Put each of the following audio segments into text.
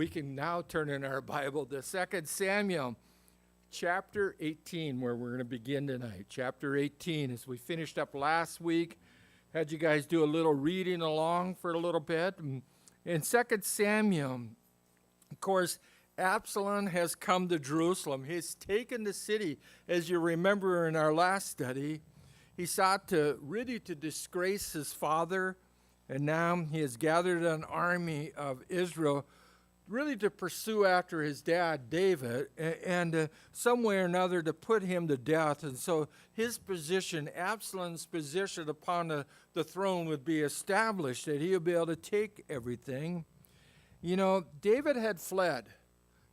we can now turn in our Bible to 2 Samuel chapter 18, where we're going to begin tonight. Chapter 18, as we finished up last week, had you guys do a little reading along for a little bit. In 2 Samuel, of course, Absalom has come to Jerusalem. He's taken the city. As you remember in our last study, he sought to really to disgrace his father, and now he has gathered an army of Israel really to pursue after his dad, David, and some way or another to put him to death. And so his position, Absalom's position upon the throne would be established, that he would be able to take everything. You know, David had fled.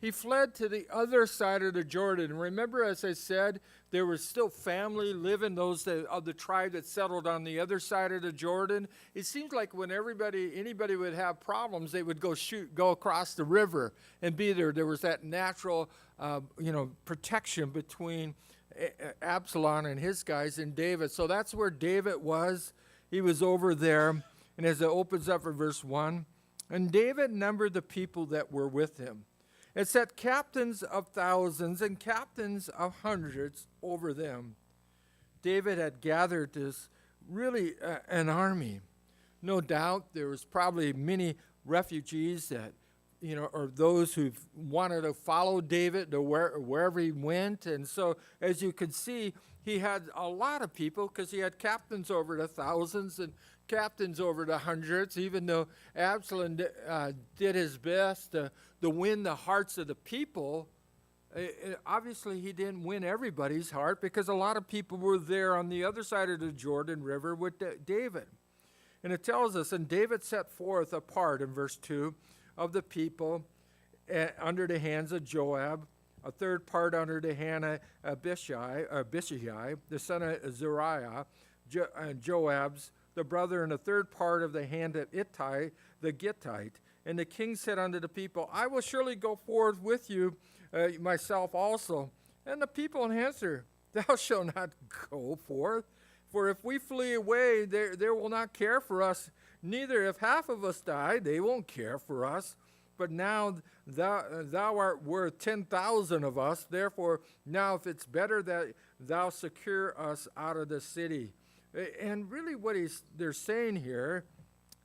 He fled to the other side of the Jordan. Remember, as I said, there was still family living, those of the tribe that settled on the other side of the Jordan. It seems like when anybody would have problems, they would go across the river and be there. There was that natural, protection between Absalom and his guys and David. So that's where David was. He was over there. And as it opens up for verse 1, and David numbered the people that were with him. It set captains of thousands and captains of hundreds over them. David had gathered this really an army. No doubt there was probably many refugees that, or those who wanted to follow David to wherever he went. And so, as you can see, he had a lot of people because he had captains over the thousands and captains over the hundreds, even though Absalom did his best to win the hearts of the people. Obviously, he didn't win everybody's heart because a lot of people were there on the other side of the Jordan River with David. And it tells us, and David set forth a part, in verse 2, of the people under the hands of Joab, a third part under the hand of Abishai, the son of Zeruiah, Joab's the brother, and a third part of the hand of Ittai, the Gittite. And the king said unto the people, I will surely go forth with you, myself also. And the people answered, Thou shalt not go forth, for if we flee away, they will not care for us. Neither if half of us die, they won't care for us. But now thou art worth 10,000 of us. Therefore, now if it's better that thou secure us out of the city. And really what they're saying here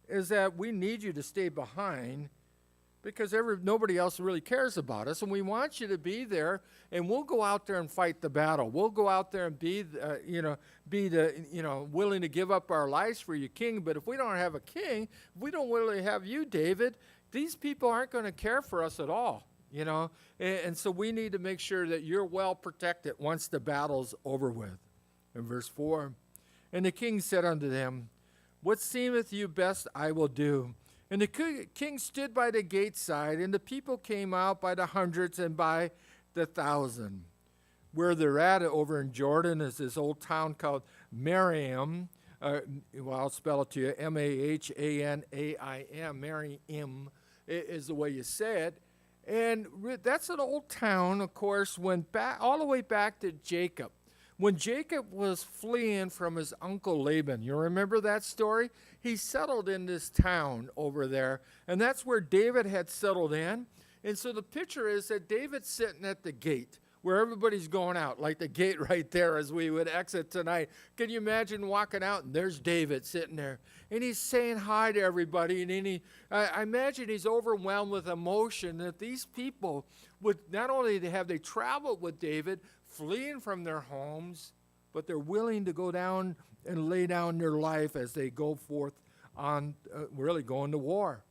is that we need you to stay behind because nobody else really cares about us, and we want you to be there, and we'll go out there and fight the battle. We'll go out there and be willing to give up our lives for you, king. But if we don't have a king, if we don't really have you, David, these people aren't going to care for us at all, And so we need to make sure that you're well protected once the battle's over with. In verse 4, and the king said unto them, What seemeth you best I will do. And the king stood by the gate side, and the people came out by the hundreds and by the thousand. Where they're at over in Jordan is this old town called Mariam. I'll spell it to you, Mahanaim. Mariam is the way you say it. And that's an old town, of course, went back all the way back to Jacob. When Jacob was fleeing from his uncle Laban, you remember that story? He settled in this town over there, and that's where David had settled in. And so the picture is that David's sitting at the gate where everybody's going out, like the gate right there as we would exit tonight. Can you imagine walking out, and there's David sitting there, and he's saying hi to everybody, and I imagine he's overwhelmed with emotion that these people would not only have they traveled with David, fleeing from their homes, but they're willing to go down and lay down their life as they go forth on really going to war.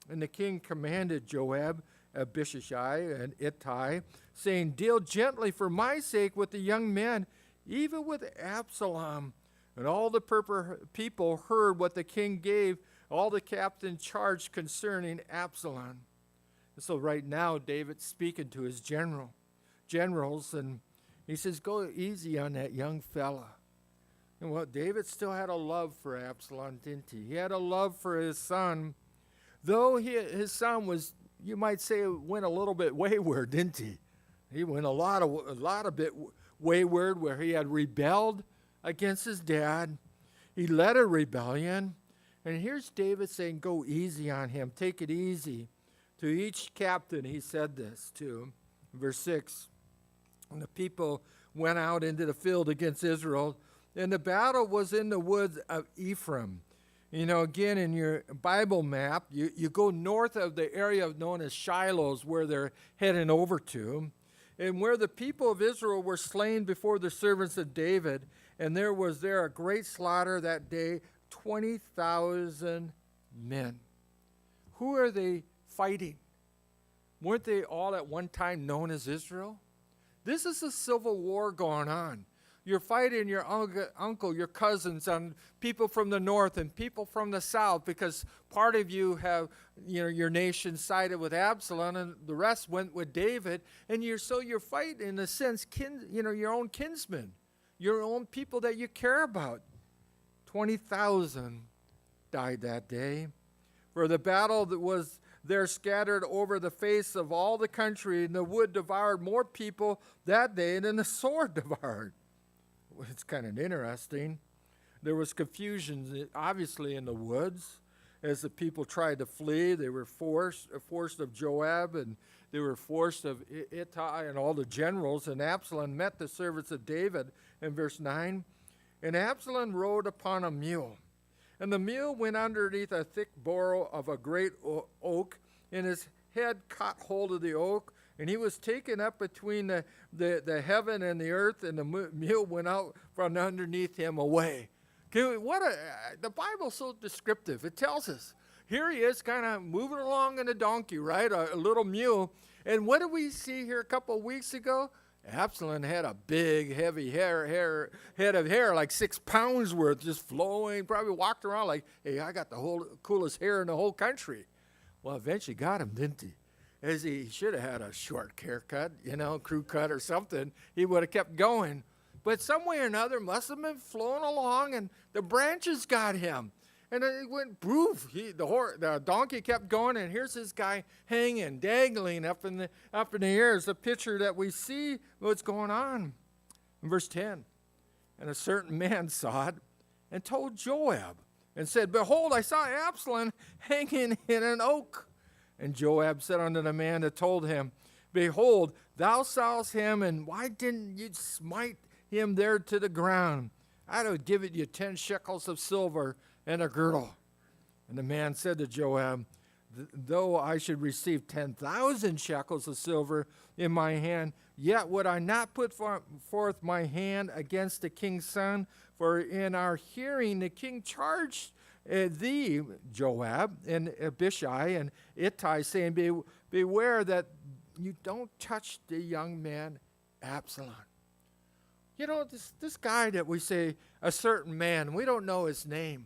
And the king commanded Joab, Abishai, and Ittai, saying, Deal gently for my sake with the young men, even with Absalom. And all the people heard what the king gave all the captain charged concerning Absalom. And so right now, David's speaking to his generals, and he says, Go easy on that young fella. And well, David still had a love for Absalom, didn't he? He had a love for his son, though his son was, you might say, went a little bit wayward, didn't he? He went a lot of bit wayward, where he had rebelled against his dad. He led a rebellion. And here's David saying, go easy on him. Take it easy To each captain he said this too. Verse 6, and the people went out into the field against Israel, and the battle was in the woods of Ephraim. You know, again, in your Bible map, you go north of the area known as Shiloh's, where they're heading over to, and where the people of Israel were slain before the servants of David, and there was a great slaughter that day, 20,000 men. Who are they fighting? Weren't they all at one time known as Israel? This is a civil war going on. You're fighting your uncle, your cousins, and people from the north and people from the south, because part of you have, your nation sided with Absalom and the rest went with David. And you're fighting, in a sense, your own kinsmen, your own people that you care about. 20,000 died that day. For the battle that was there scattered over the face of all the country, and the wood devoured more people that day than the sword devoured. It's kind of interesting. There was confusion, obviously, in the woods as the people tried to flee. They were forced of Joab, and they were forced of Ittai and all the generals. And Absalom met the servants of David in verse 9. And Absalom rode upon a mule. And the mule went underneath a thick bough of a great oak, and his head caught hold of the oak, and he was taken up between the heaven and the earth, and the mule went out from underneath him away. Okay, the Bible's so descriptive. It tells us. Here he is kind of moving along in a donkey, right? A little mule. And what did we see here a couple of weeks ago? Absalom had a big, heavy head of hair, like 6 pounds worth, just flowing. Probably walked around like, hey, I got the coolest hair in the whole country. Well, eventually got him, didn't he? As he should have had a short haircut, crew cut or something. He would have kept going. But some way or another, must have been flowing along, and the branches got him. And it went, poof, the donkey kept going, and here's this guy hanging, dangling up in the air. It's a picture that we see what's going on. In verse 10, and a certain man saw it and told Joab and said, behold, I saw Absalom hanging in an oak. And Joab said unto the man that told him, behold, thou sawest him, and why didn't you smite him there to the ground? I'd have given you 10 shekels of silver and a girdle. And the man said to Joab, though I should receive 10,000 shekels of silver in my hand, yet would I not put forth my hand against the king's son, for in our hearing the king charged thee, Joab, and Abishai, and Ittai, saying, beware that you don't touch the young man Absalom. This guy that we say, a certain man, we don't know his name,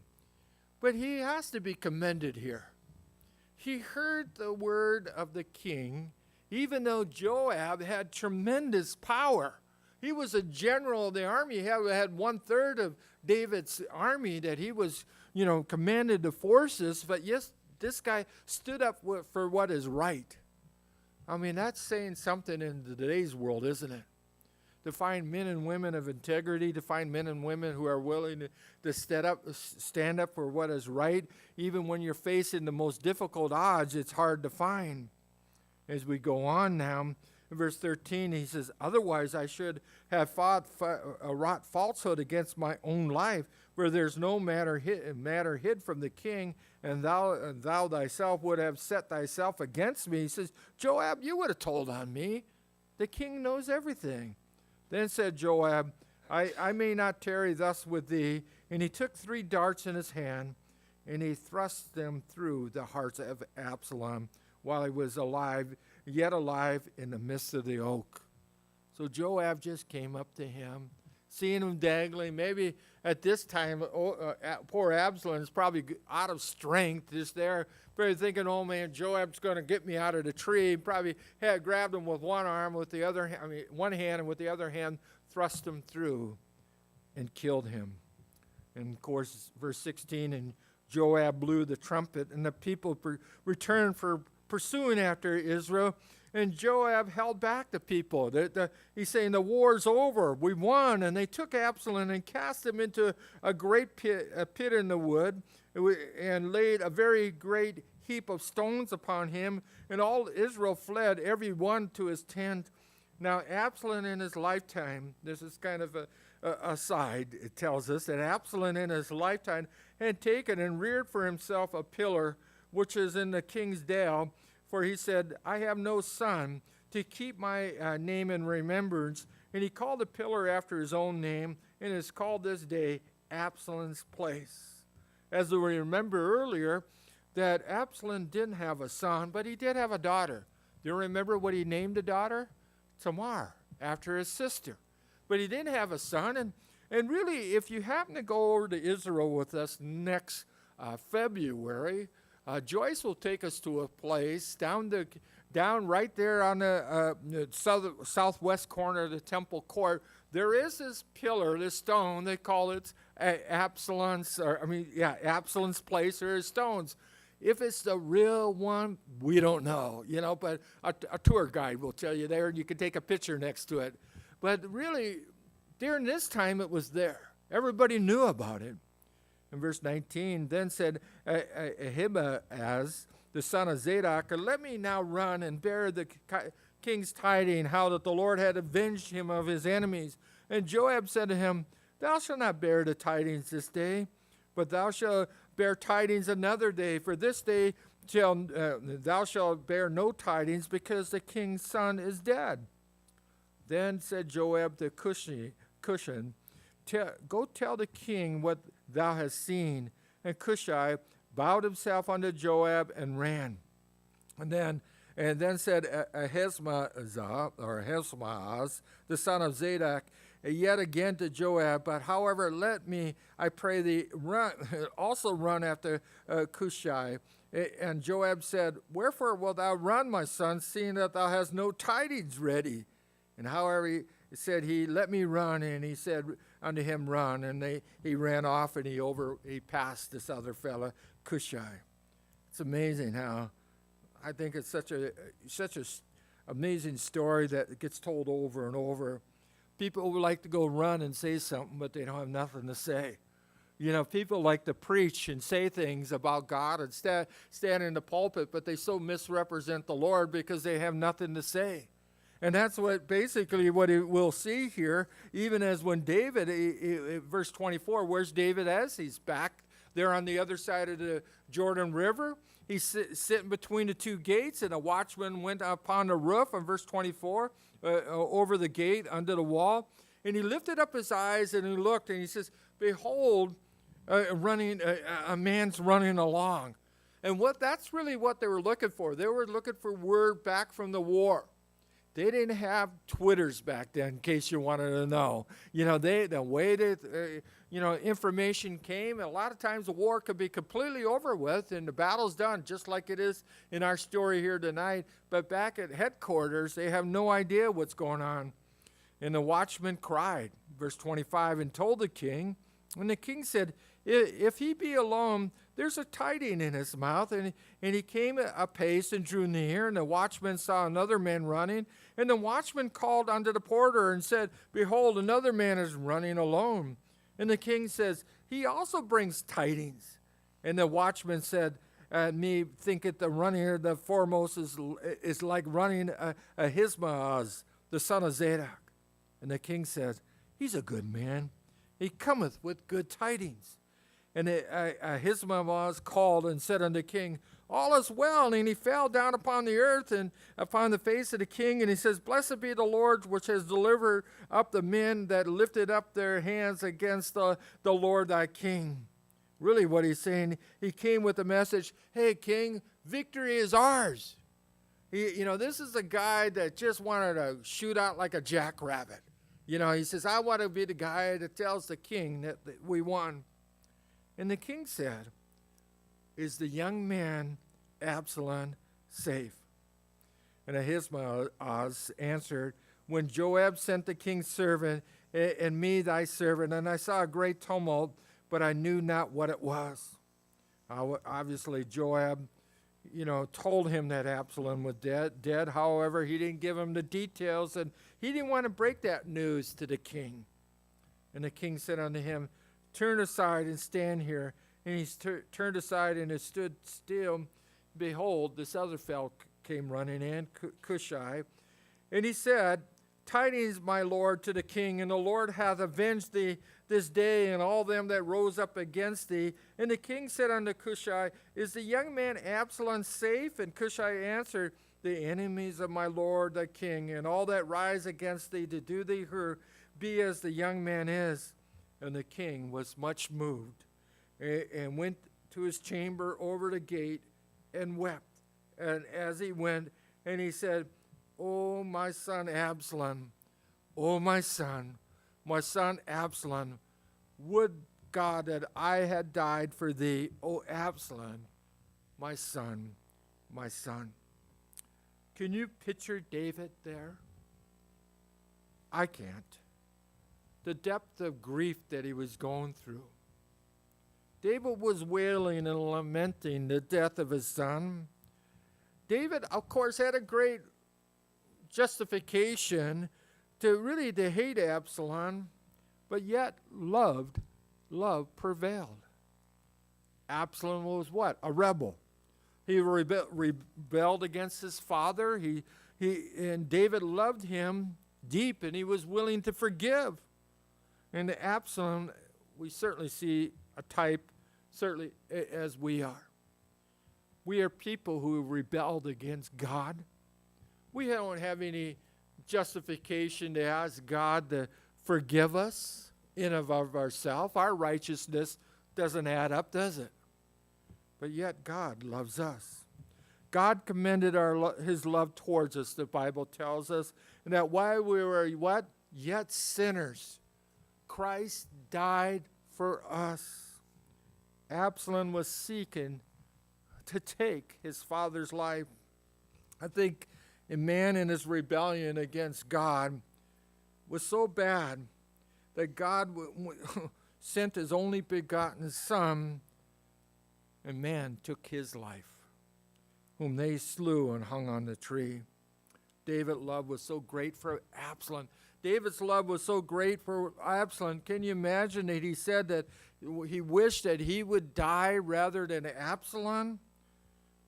but he has to be commended here. He heard the word of the king, even though Joab had tremendous power. He was a general of the army. He had 1/3 of David's army that he was, commanded the forces. But yes, this guy stood up for what is right. I mean, that's saying something in today's world, isn't it? To find men and women of integrity, to find men and women who are willing to stand up for what is right. Even when you're facing the most difficult odds, it's hard to find. As we go on now, in verse 13, he says, otherwise I should have wrought falsehood against my own life, where there's no matter hid from the king, and thou thyself would have set thyself against me. He says, Joab, you would have told on me. The king knows everything. Then said Joab, I may not tarry thus with thee. And he took 3 darts in his hand, and he thrust them through the heart of Absalom while he was yet alive in the midst of the oak. So Joab just came up to him, seeing him dangling. Maybe at this time, poor Absalom is probably out of strength, just there, probably thinking, oh man, Joab's going to get me out of the tree. Probably had grabbed him with one hand, and with the other hand thrust him through and killed him. And of course, verse 16, and Joab blew the trumpet, and the people returned for pursuing after Israel. And Joab held back the people. He's saying the war's over. We won. And they took Absalom and cast him into a great pit in the wood, and laid a very great heap of stones upon him, and all Israel fled, every one to his tent. Now Absalom in his lifetime, this is kind of a aside, it tells us that Absalom in his lifetime had taken and reared for himself a pillar, which is in the king's dale, for he said, I have no son to keep my name in remembrance. And he called the pillar after his own name, and is called this day Absalom's place. As we remember earlier, that Absalom didn't have a son, but he did have a daughter. Do you remember what he named the daughter? Tamar, after his sister. But he didn't have a son, and really, if you happen to go over to Israel with us next February, Joyce will take us to a place down right there on the southwest corner of the temple court. There is this pillar, this stone. They call it Absalom's place, or his stones. If it's the real one, we don't know, but a tour guide will tell you there, and you can take a picture next to it. But really, during this time, it was there. Everybody knew about it. In verse 19, then said Ahimaaz, the son of Zadok, let me now run and bear the king's tidings, how that the Lord had avenged him of his enemies. And Joab said to him, thou shalt not bear the tidings this day, but thou shalt bear tidings another day. For this day thou shalt bear no tidings, because the king's son is dead. Then said Joab to Cushan, go tell the king what thou hast seen. And Cushai bowed himself unto Joab and ran. And then said Ahimaaz, the son of Zadok, yet again to Joab, but however, let me, I pray thee, also run after Cushai. And Joab said, wherefore wilt thou run, my son, seeing that thou hast no tidings ready? And however, he said, let me run. And he said unto him, run. And he ran off, and he passed this other fella, Cushai. It's amazing how, I think it's such a amazing story that gets told over and over. People would like to go run and say something, but they don't have nothing to say. People like to preach and say things about God and stand in the pulpit, but they so misrepresent the Lord because they have nothing to say. And that's what we'll see here, even as when David, verse 24, where's David as? He's back there on the other side of the Jordan River. He's sitting between the two gates, and a watchman went upon the roof, in verse 24, over the gate, under the wall. And he lifted up his eyes, and he looked, and he says, behold, a man's running along. And that's really what they were looking for. They were looking for word back from the war. They didn't have Twitters back then, in case you wanted to know. The way that, information came, and a lot of times the war could be completely over with and the battle's done, just like it is in our story here tonight. But back at headquarters, they have no idea what's going on. And the watchman cried, verse 25, and told the king. And the king said, if he be alone, there's a tiding in his mouth. And he came apace and drew near, and the watchman saw another man running. And the watchman called unto the porter and said, behold, another man is running alone. And the king says, he also brings tidings. And the watchman said, me thinketh the running the foremost is like running Ahimaaz, the son of Zadok. And the king says, he's a good man. He cometh with good tidings. And Ahimaaz called and said unto the king, all is well. And he fell down upon the earth and upon the face of the king. And he says, blessed be the Lord, which has delivered up the men that lifted up their hands against the Lord thy king. Really what he's saying, he came with the message, hey, king, victory is ours. This is a guy that just wanted to shoot out like a jackrabbit. He says, I want to be the guy that tells the king that we won. And the king said, is the young man Absalom safe? And Ahimaaz answered, when Joab sent the king's servant and me thy servant, and I saw a great tumult, but I knew not what it was. Obviously, Joab, told him that Absalom was dead. However, he didn't give him the details, and he didn't want to break that news to the king. And the king said unto him, turn aside and stand here. And he turned aside and stood still. behold, this other fellow came running in, Cushai, and he said, tidings, my lord, to the king, and the Lord hath avenged thee this day, and all them that rose up against thee. And the king said unto Cushai, is the young man Absalom safe? And Cushai answered, the enemies of my lord the king, and all that rise against thee to do thee hurt, be as the young man is. And the king was much moved, and went to his chamber over the gate, and wept. And as he went, and he said, O my son Absalom, O my son Absalom, would God that I had died for thee, O Absalom, my son, my son. Can you picture David there? I can't. The depth of grief that he was going through. David was wailing and lamenting the death of his son. David, of course, had a great justification to hate Absalom, but yet love prevailed. Absalom was what? A rebel. He rebelled against his father. And David loved him deep, and he was willing to forgive. And Absalom, we certainly see a type, certainly as we are. We are people who rebelled against God. We don't have any justification to ask God to forgive us in and of ourselves. Our righteousness doesn't add up, does it? But yet God loves us. God commended his love towards us, the Bible tells us, and that while we were what? Yet sinners, Christ died for us. Absalom was seeking to take his father's life. I think a man in his rebellion against God was so bad that God sent his only begotten son, and man took his life, whom they slew and hung on the tree. David's love was so great for Absalom. David's love was so great for Absalom. Can you imagine that he said that he wished that he would die rather than Absalom?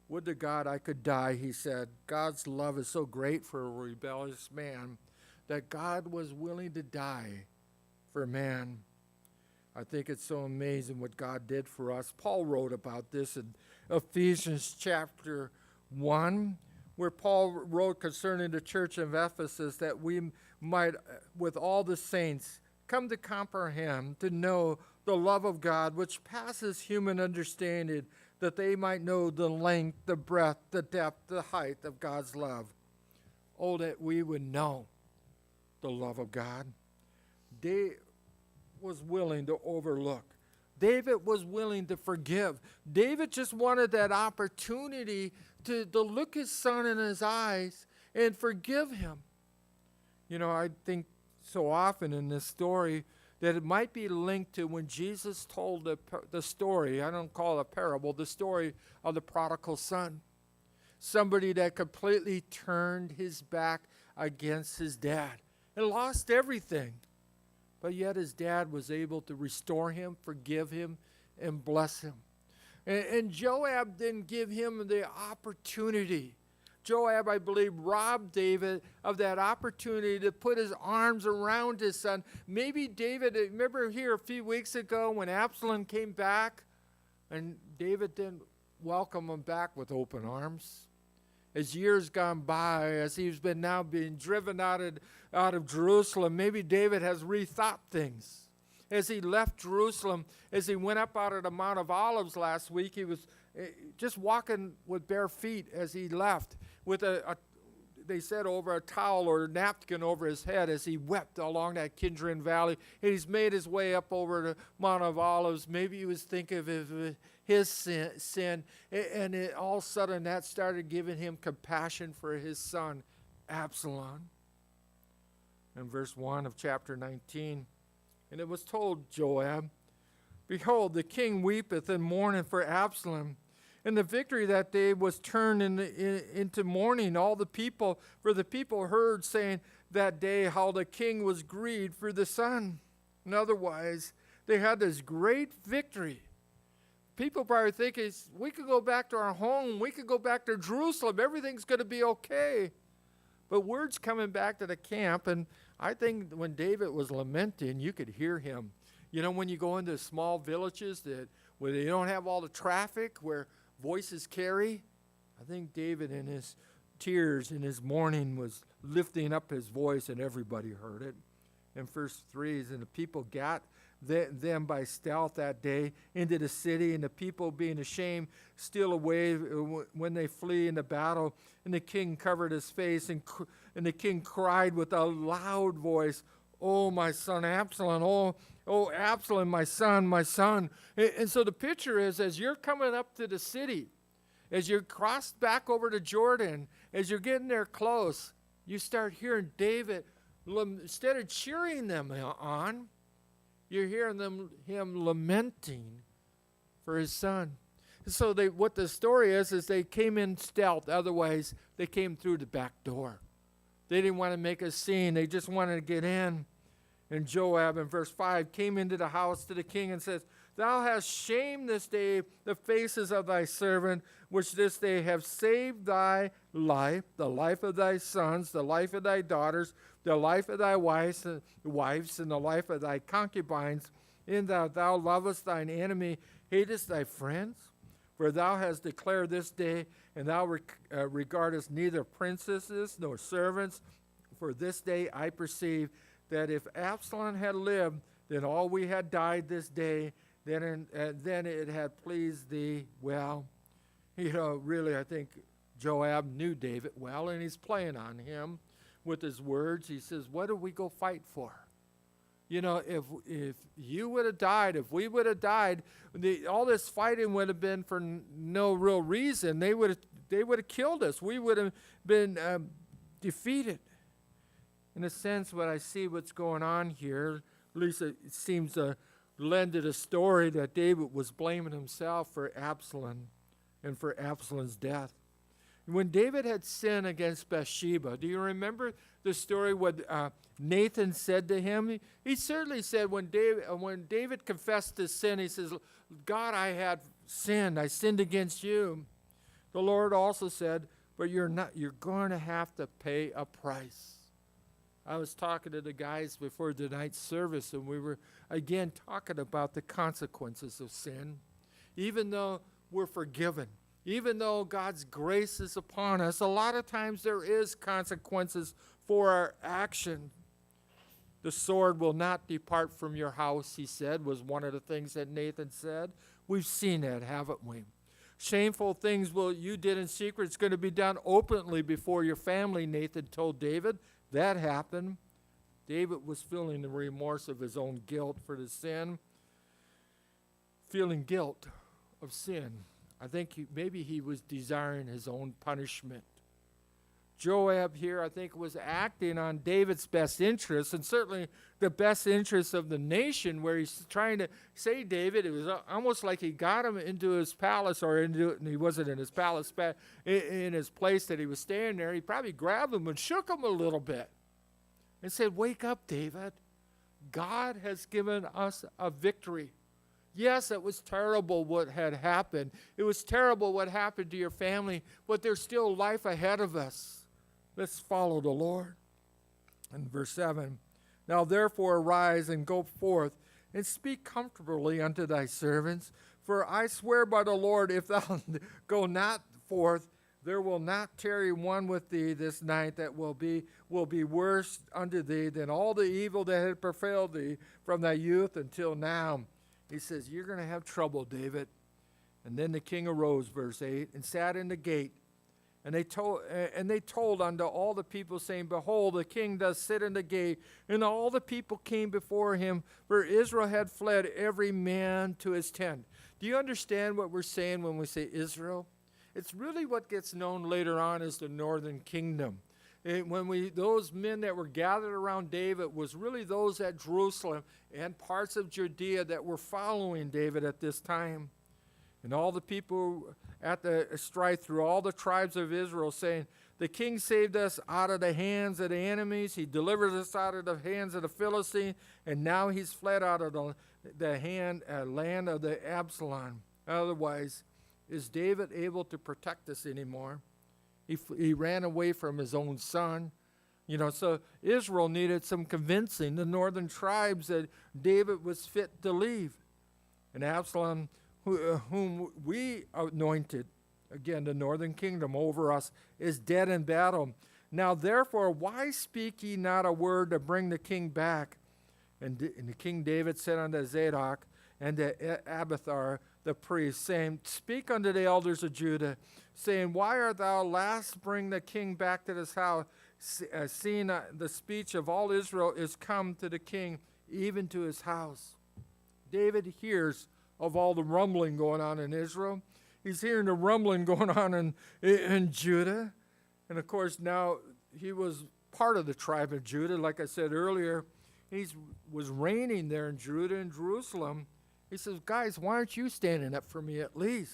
Would to God I could die, he said. God's love is so great for a rebellious man that God was willing to die for man. I think it's so amazing what God did for us. Paul wrote about this in Ephesians chapter 1, where Paul wrote concerning the church of Ephesus that we might, with all the saints, come to comprehend, to know the love of God, which passes human understanding, that they might know the length, the breadth, the depth, the height of God's love. Oh, that we would know the love of God. David was willing to overlook. David was willing to forgive. David just wanted that opportunity to look his son in his eyes and forgive him. You know, I think so often in this story that it might be linked to when Jesus told the story, I don't call it a parable, the story of the prodigal son. Somebody that completely turned his back against his dad and lost everything. But yet his dad was able to restore him, forgive him, and bless him. And Joab didn't give him the opportunity. Joab, I believe, robbed David of that opportunity to put his arms around his son. Maybe David, remember here a few weeks ago when Absalom came back, and David didn't welcome him back with open arms. As years gone by, as he's been now being driven out of Jerusalem, maybe David has rethought things. As he left Jerusalem, as he went up out of the Mount of Olives last week, he was just walking with bare feet as he left, with they said over a towel or a napkin over his head as he wept along that Kidron Valley. And he's made his way up over the Mount of Olives. Maybe he was thinking of his sin, and all of a sudden that started giving him compassion for his son, Absalom. In verse 1 of chapter 19, and it was told Joab, behold, the king weepeth and mourneth for Absalom. And the victory that day was turned into mourning. All the people, for the people heard saying that day how the king was grieved for the son. And otherwise, they had this great victory. people probably think is we could go back to our home. We could go back to Jerusalem. Everything's going to be okay. But word's coming back to the camp, and I think when David was lamenting, you could hear him. You know, when you go into small villages where they don't have all the traffic, where voices carry, I think David in his tears, in his mourning, was lifting up his voice, and everybody heard it. In verse 3, and the people got them by stealth that day into the city, and the people, being ashamed, steal away when they flee in the battle. And the king covered his face, and the king cried with a loud voice, "Oh, my son Absalom, oh, Absalom, my son, my son." And so the picture is, as you're coming up to the city, as you're crossed back over to Jordan, as you're getting there close, you start hearing David, instead of cheering them on, you're hearing him lamenting for his son. And so what the story is they came in stealth. Otherwise, they came through the back door. They didn't want to make a scene. They just wanted to get in. And Joab, in verse 5, came into the house to the king and says, "Thou hast shamed this day the faces of thy servant, which this day have saved thy life, the life of thy sons, the life of thy daughters, the life of thy wives, and the life of thy concubines, in that thou lovest thine enemy, hatest thy friends. For thou hast declared this day, and thou regardest neither princesses nor servants. For this day I perceive that if Absalom had lived, then all we had died this day, then it had pleased thee well." You know, really, I think Joab knew David well, and he's playing on him with his words. He says, what do we go fight for? You know, if you would have died, if we would have died, all this fighting would have been for no real reason. They would have killed us. We would have been defeated. In a sense, what I see what's going on here, at least it seems to lend to the story that David was blaming himself for Absalom and for Absalom's death. When David had sinned against Bathsheba, do you remember the story what Nathan said to him? He certainly said when David confessed his sin, he says, "God, I had sinned. I sinned against you." The Lord also said, "But you're going to have to pay a price." I was talking to the guys before tonight's service, and we were again talking about the consequences of sin. Even though we're forgiven, even though God's grace is upon us, a lot of times there is consequences for our action. "The sword will not depart from your house," he said, was one of the things that Nathan said. We've seen that, haven't we? Shameful things you did in secret, it's going to be done openly before your family, Nathan told David. That happened. David was feeling the remorse of his own guilt for the sin. Feeling guilt of sin. I think maybe he was desiring his own punishment. Joab here, I think, was acting on David's best interests, and certainly the best interests of the nation, where he's trying to say David. It was almost like he got him into his palace, he wasn't in his palace, but in his place that he was staying there. He probably grabbed him and shook him a little bit and said, "Wake up, David. God has given us a victory. Yes, it was terrible what had happened. It was terrible what happened to your family, but there's still life ahead of us. Let's follow the Lord." And verse 7, "Now therefore arise and go forth, and speak comfortably unto thy servants. For I swear by the Lord, if thou go not forth, there will not tarry one with thee this night that will be worse unto thee than all the evil that had befell thee from thy youth until now." He says, you're going to have trouble, David. And then the king arose, verse 8, and sat in the gate. And they told unto all the people, saying, "Behold, the king does sit in the gate." And all the people came before him, for Israel had fled every man to his tent. Do you understand what we're saying when we say Israel? It's really what gets known later on as the northern kingdom. Those men that were gathered around David was really those at Jerusalem and parts of Judea that were following David at this time. And all the people at the strife through all the tribes of Israel, saying, "The king saved us out of the hands of the enemies. He delivered us out of the hands of the Philistines, and now he's fled out of the land of the Absalom." Otherwise, is David able to protect us anymore? He ran away from his own son. So Israel needed some convincing the northern tribes that David was fit to leave. And Absalom, whom we anointed, again, the northern kingdom over us, is dead in battle. Now, therefore, why speak ye not a word to bring the king back? And the king David said unto Zadok and to Abiathar the priest, saying, Speak unto the elders of Judah, saying, Why art thou last bring the king back to this house, seeing the speech of all Israel is come to the king, even to his house? David hears of all the rumbling going on in Israel. He's hearing the rumbling going on in Judah. And of course, now he was part of the tribe of Judah. Like I said earlier, he was reigning there in Judah and Jerusalem. He says, guys, why aren't you standing up for me at least?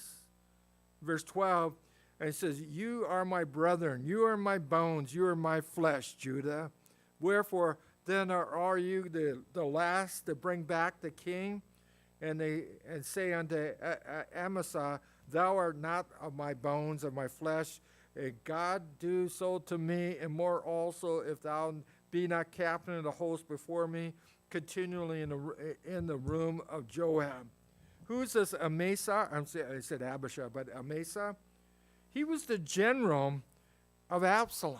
Verse 12, and he says, You are my brethren, you are my bones, you are my flesh, Judah. Wherefore then are you the last to bring back the king? And say unto Amasa, Thou art not of my bones, of my flesh. God do so to me, and more also, if thou be not captain of the host before me, continually in the room of Joab. Who's this Amasa? I said Abishai, but Amasa? He was the general of Absalom.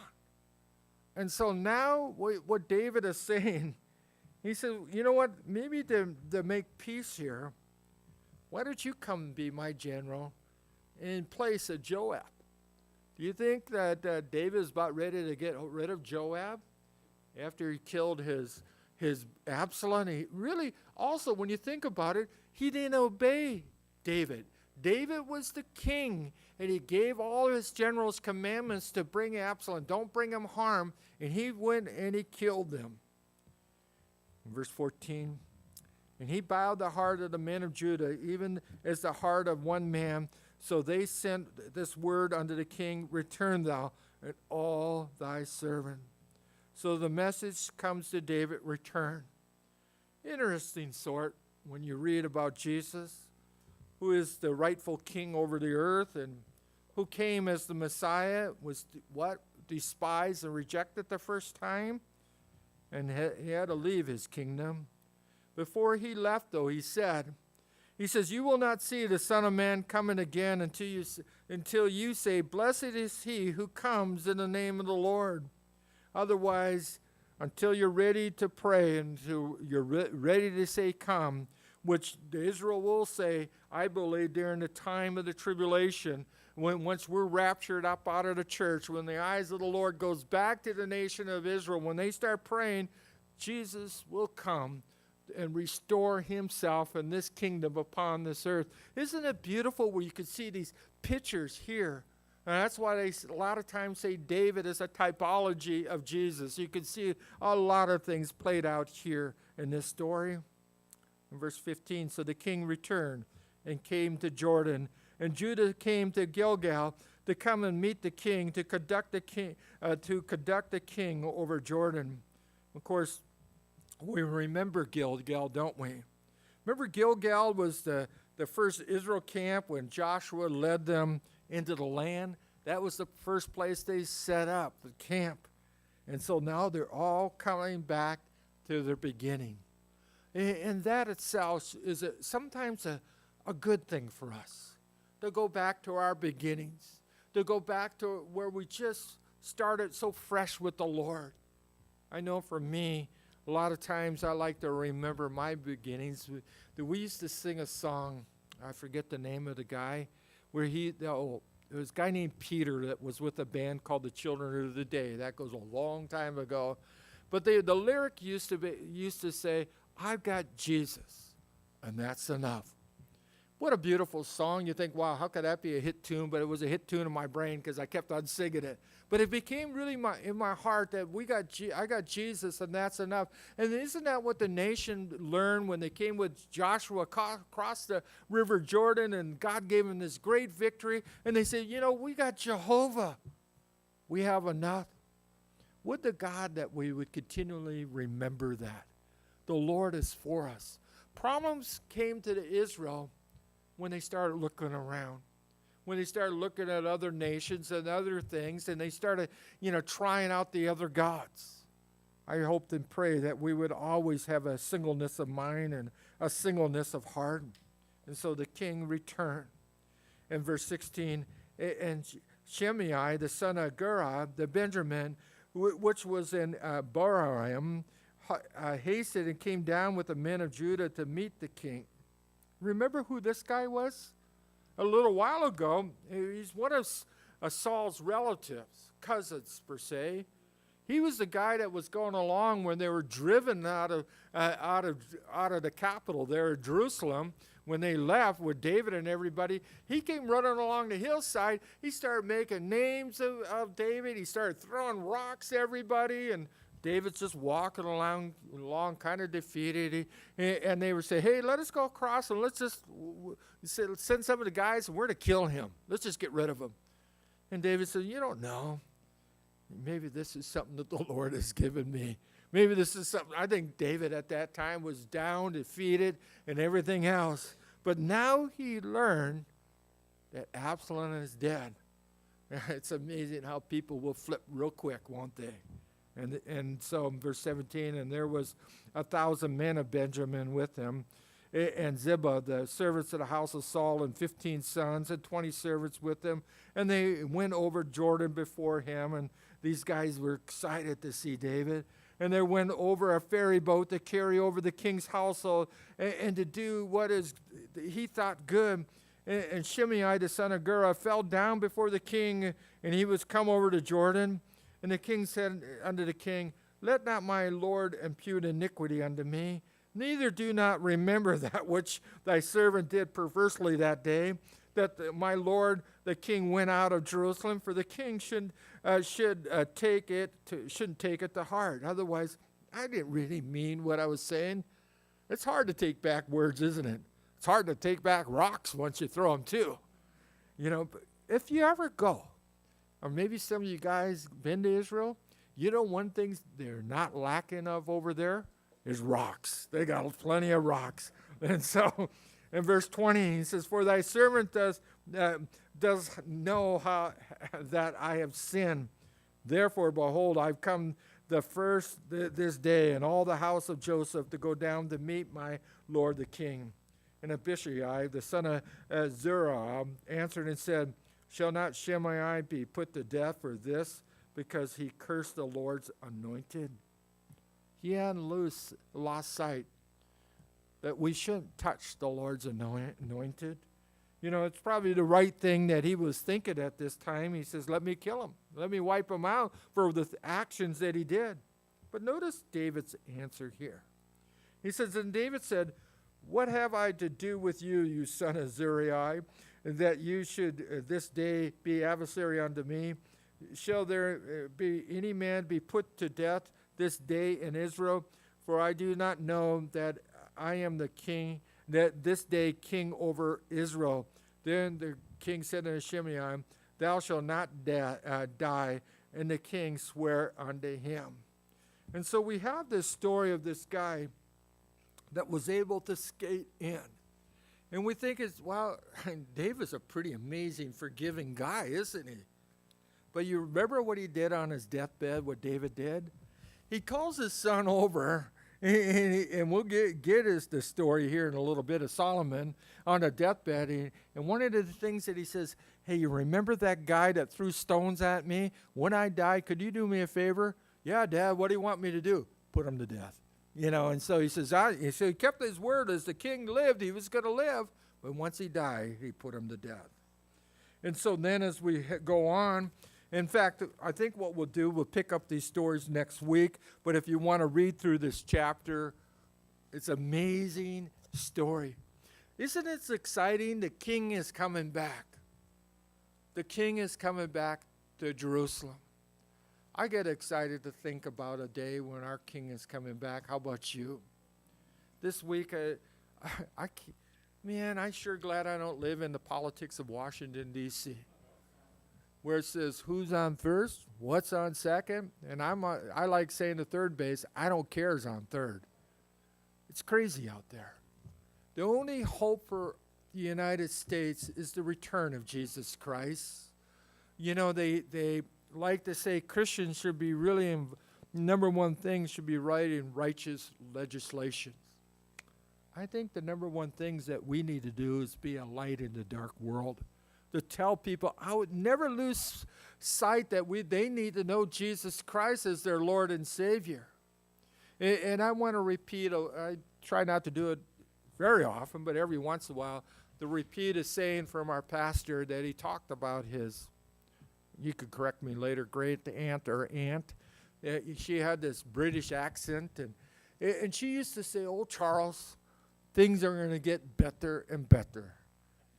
And so now what David is saying, he said, you know what, maybe to make peace here, why don't you come be my general in place of Joab? Do you think that David is about ready to get rid of Joab after he killed his Absalom? He really, also, when you think about it, he didn't obey David. David was the king, and he gave all his generals commandments to bring Absalom. Don't bring him harm. And he went and he killed them. In verse 14, and he bowed the heart of the men of Judah, even as the heart of one man. So they sent this word unto the king, Return thou and all thy servant. So the message comes to David, return. Interesting sort when you read about Jesus, who is the rightful king over the earth and who came as the Messiah, was despised and rejected the first time, and he had to leave his kingdom. Before he left, though, he says, You will not see the Son of Man coming again until you say, Blessed is he who comes in the name of the Lord. Otherwise, until you're ready to pray and you're ready to say, Come, which Israel will say, I believe, during the time of the tribulation, once we're raptured up out of the church, when the eyes of the Lord goes back to the nation of Israel, when they start praying, Jesus will come and restore himself and this kingdom upon this earth. Isn't it beautiful where you can see these pictures here? And that's why they a lot of times say David is a typology of Jesus. You can see a lot of things played out here in this story. In verse 15, so the king returned and came to Jordan, and Judah came to Gilgal to come and meet the king, to conduct the king over Jordan. Of course, we remember Gilgal, don't we? Remember Gilgal was the first Israel camp when Joshua led them into the land. That was the first place they set up, the camp. And so now they're all coming back to their beginning. And that itself is sometimes a good thing for us, to go back to our beginnings, to go back to where we just started so fresh with the Lord. I know for me, a lot of times I like to remember my beginnings. We used to sing a song, I forget the name of the guy, where there was a guy named Peter that was with a band called the Children of the Day. That goes a long time ago. But the lyric used to say, I've got Jesus, and that's enough. What a beautiful song. You think, wow, how could that be a hit tune? But it was a hit tune in my brain because I kept on singing it. But it became really in my heart that I got Jesus, and that's enough. And isn't that what the nation learned when they came with Joshua across the river Jordan, and God gave them this great victory? And they said, we got Jehovah. We have enough. Would the God that we would continually remember that. The Lord is for us. Problems came to Israel when they started looking around, when they started looking at other nations and other things, and they started, trying out the other gods. I hoped and pray that we would always have a singleness of mind and a singleness of heart. And so the king returned. In verse 16, and Shimei, the son of Gera, the Benjamin, which was in Baaraim, hasted and came down with the men of Judah to meet the king. Remember who this guy was? A little while ago, he's one of Saul's relatives, cousins per se. He was the guy that was going along when they were driven out of the capital there in Jerusalem. When they left with David and everybody, he came running along the hillside. He started making names of David. He started throwing rocks at everybody, and David's just walking along kind of defeated. And they were saying, hey, let us go across and let's just send some of the guys and we're to kill him. Let's just get rid of him. And David said, you don't know. Maybe this is something that the Lord has given me. Maybe this is something. I think David at that time was down, defeated, and everything else. But now he learned that Absalom is dead. It's amazing how people will flip real quick, won't they? And so in verse 17, and there was 1,000 men of Benjamin with him, and Ziba, the servants of the house of Saul, and 15 sons, and 20 servants with them. And they went over Jordan before him, and these guys were excited to see David. And they went over a ferry boat to carry over the king's household and to do what he thought good. And Shimei, the son of Gera, fell down before the king, and he was come over to Jordan. And the king said unto the king, let not my lord impute iniquity unto me, neither do not remember that which thy servant did perversely that day, that my lord the king went out of Jerusalem, for the king shouldn't take it to heart. Otherwise, I didn't really mean what I was saying. It's hard to take back words, isn't it? It's hard to take back rocks once you throw them too. But if you ever go, or maybe some of you guys been to Israel, one thing they're not lacking of over there is rocks. They got plenty of rocks. And so in verse 20, he says, for thy servant does know how that I have sinned. Therefore, behold, I've come this day, and all the house of Joseph to go down to meet my lord the king. And Abishai, the son of Zerah, answered and said, shall not Shimei be put to death for this, because he cursed the Lord's anointed? He hadn't lost sight that we shouldn't touch the Lord's anointed. It's probably the right thing that he was thinking at this time. He says, let me kill him. Let me wipe him out for the actions that he did. But notice David's answer here. He says, and David said, what have I to do with you, you son of Zeruiah, that you should this day be adversary unto me? Shall there be any man be put to death this day in Israel? For I do not know that I am the king, that this day king over Israel. Then the king said unto Shimei, thou shalt not die. And the king sware unto him. And so we have this story of this guy that was able to skate in. And we think David's a pretty amazing, forgiving guy, isn't he? But you remember what he did on his deathbed, what David did? He calls his son over, and we'll get the story here in a little bit of Solomon on a deathbed. And one of the things that he says, hey, you remember that guy that threw stones at me? When I die, could you do me a favor? Yeah, Dad, what do you want me to do? Put him to death. And so he says, so he kept his word. As the king lived, he was going to live. But once he died, he put him to death. And so then as we go on, in fact, I think what we'll do, we'll pick up these stories next week. But if you want to read through this chapter, it's an amazing story. Isn't it exciting? The king is coming back. The king is coming back to Jerusalem. I get excited to think about a day when our king is coming back. How about you? This week, I'm sure glad I don't live in the politics of Washington, D.C., where it says who's on first, what's on second, and I like saying the third base, I don't care is on third. It's crazy out there. The only hope for the United States is the return of Jesus Christ. You know, they like to say Christians should be really, number one thing should be writing righteous legislation. I think the number one things that we need to do is be a light in the dark world. To tell people, I would never lose sight that they need to know Jesus Christ as their Lord and Savior. And I want to repeat, I try not to do it very often, but every once in a while, to repeat a saying from our pastor that he talked about his, you could correct me later, great aunt or aunt. She had this British accent, and she used to say, "Oh, Charles, things are going to get better and better."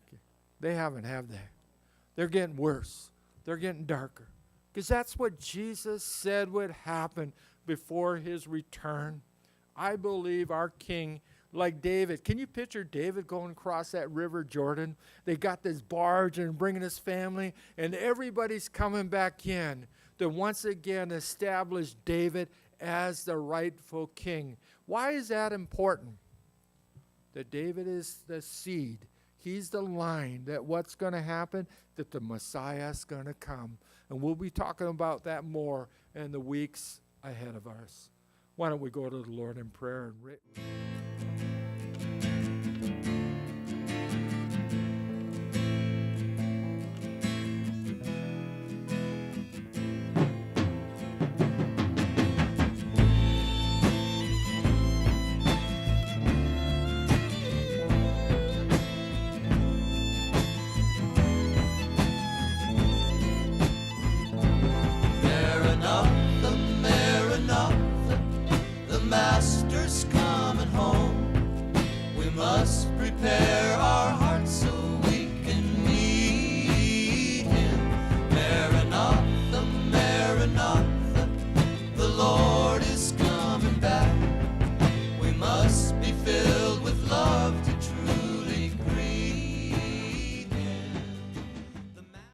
Okay. They haven't, have they? They're getting worse. They're getting darker. Because that's what Jesus said would happen before his return. I believe our King, like David, can you picture David going across that river Jordan? They got this barge and bringing his family, and everybody's coming back in to once again establish David as the rightful king. Why is that important? That David is the seed. He's the line that what's going to happen, that the Messiah is going to come. And we'll be talking about that more in the weeks ahead of us. Why don't we go to the Lord in prayer and